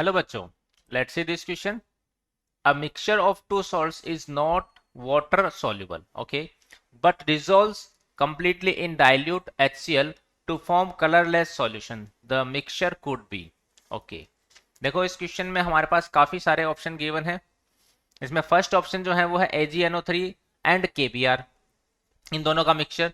Hello बच्चों, let's see this question. A mixture of two salts is not water soluble, okay, but dissolves completely in dilute HCl to form colorless solution. The mixture could be, okay. देखो इस question में हमारे पास काफी सारे option given है. इसमें first option जो है वो है AgNO3 एंड KBr, इन दोनों का मिक्सचर.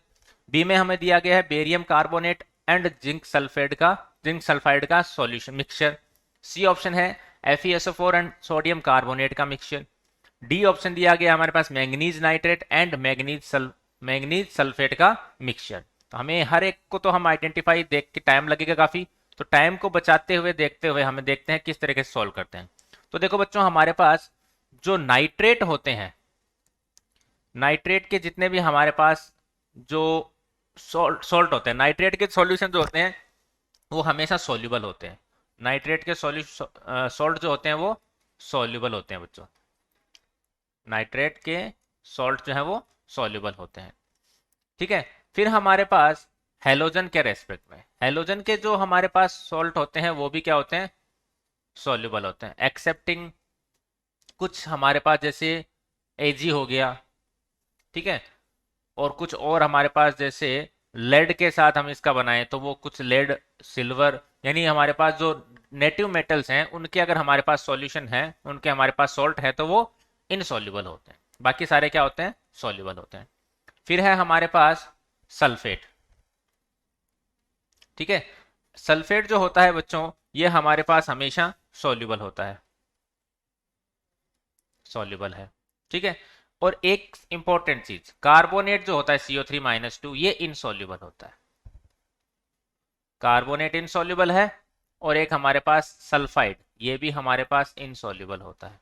बी में हमें दिया गया है barium carbonate and zinc sulphide का सॉल्यूशन मिक्सचर. सी ऑप्शन है FeSO4 एंड सोडियम कार्बोनेट का मिक्सचर. डी ऑप्शन दिया गया हमारे पास manganese nitrate and manganese sulphate का मिक्सचर. तो हमें हर एक को तो हम आइडेंटिफाई देख के टाइम लगेगा काफी, तो टाइम को बचाते हुए देखते हुए हमें देखते हैं किस तरीके से सॉल्व करते हैं. तो देखो बच्चों, हमारे पास जो नाइट्रेट होते हैं, नाइट्रेट के जितने भी हमारे पास जो सॉल्ट होते हैं, नाइट्रेट के सॉल्यूशन जो होते हैं वो हमेशा सॉल्युबल होते हैं. नाइट्रेट के सॉल्ट जो होते हैं वो सॉल्युबल होते हैं बच्चों. नाइट्रेट के सॉल्ट जो है वो सॉल्युबल होते हैं. ठीक है. फिर हमारे पास हेलोजन के रेस्पेक्ट में, हेलोजन के जो हमारे पास सॉल्ट होते हैं वो भी क्या होते हैं, सॉल्युबल होते हैं. एक्सेप्टिंग कुछ हमारे पास जैसे Ag हो गया, ठीक है, और कुछ और हमारे पास जैसे लेड के साथ हम इसका बनाएं तो वो कुछ लेड, सिल्वर, यानी हमारे पास जो नेटिव मेटल्स हैं उनके अगर हमारे पास सॉल्यूशन है, उनके हमारे पास सॉल्ट है तो वो इनसॉल्युबल होते हैं. बाकी सारे क्या होते हैं, सॉल्युबल होते हैं. फिर है हमारे पास सल्फेट. ठीक है. सल्फेट जो होता है बच्चों, ये हमारे पास हमेशा सॉल्युबल होता है, सॉल्युबल है. ठीक है. और एक इंपॉर्टेंट चीज, कार्बोनेट जो होता है CO3-2, ये इनसॉल्युबल होता है. कार्बोनेट इनसॉल्युबल है. और एक हमारे पास सल्फाइड, ये भी हमारे पास इनसॉल्युबल होता है,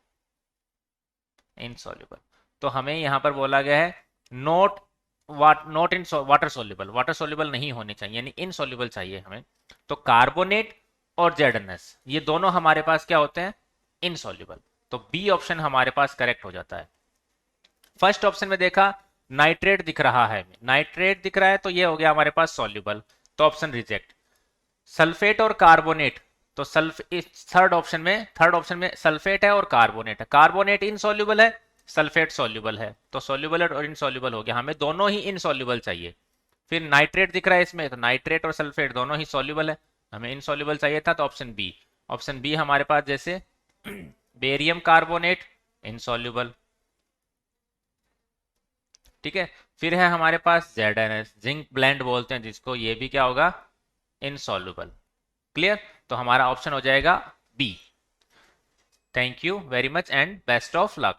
इनसॉल्युबल. तो हमें यहां पर बोला गया है not in water soluble, water soluble नहीं होने चाहिए, यानी इनसॉल्युबल चाहिए हमें. तो कार्बोनेट और ZNS ये दोनों हमारे पास क्या होते हैं, इनसॉल्युबल. तो बी ऑप्शन हमारे पास करेक्ट हो जाता है. फर्स्ट ऑप्शन में देखा नाइट्रेट दिख रहा है, नाइट्रेट दिख रहा है तो ये हो गया हमारे पास सॉल्युबल, तो ऑप्शन रिजेक्ट. सल्फेट और कार्बोनेट, तो थर्ड ऑप्शन में सल्फेट है और कार्बोनेट है. कार्बोनेट इनसॉल्युबल है, सल्फेट सॉल्युबल है, तो सॉल्युबल और इनसॉल्युबल हो गया. हमें दोनों ही इनसॉल्युबल चाहिए. फिर नाइट्रेट दिख रहा है इसमें, तो नाइट्रेट और सल्फेट दोनों ही सॉल्युबल है, हमें इनसॉल्युबल चाहिए था, तो ऑप्शन बी हमारे पास जैसे बेरियम कार्बोनेट इनसॉल्युबल. ठीक है. फिर है हमारे पास ZNS, जिंक ब्लेंड बोलते हैं जिसको, ये भी क्या होगा, इनसॉल्युबल. क्लियर. तो हमारा ऑप्शन हो जाएगा B. Thank you very much and best of luck.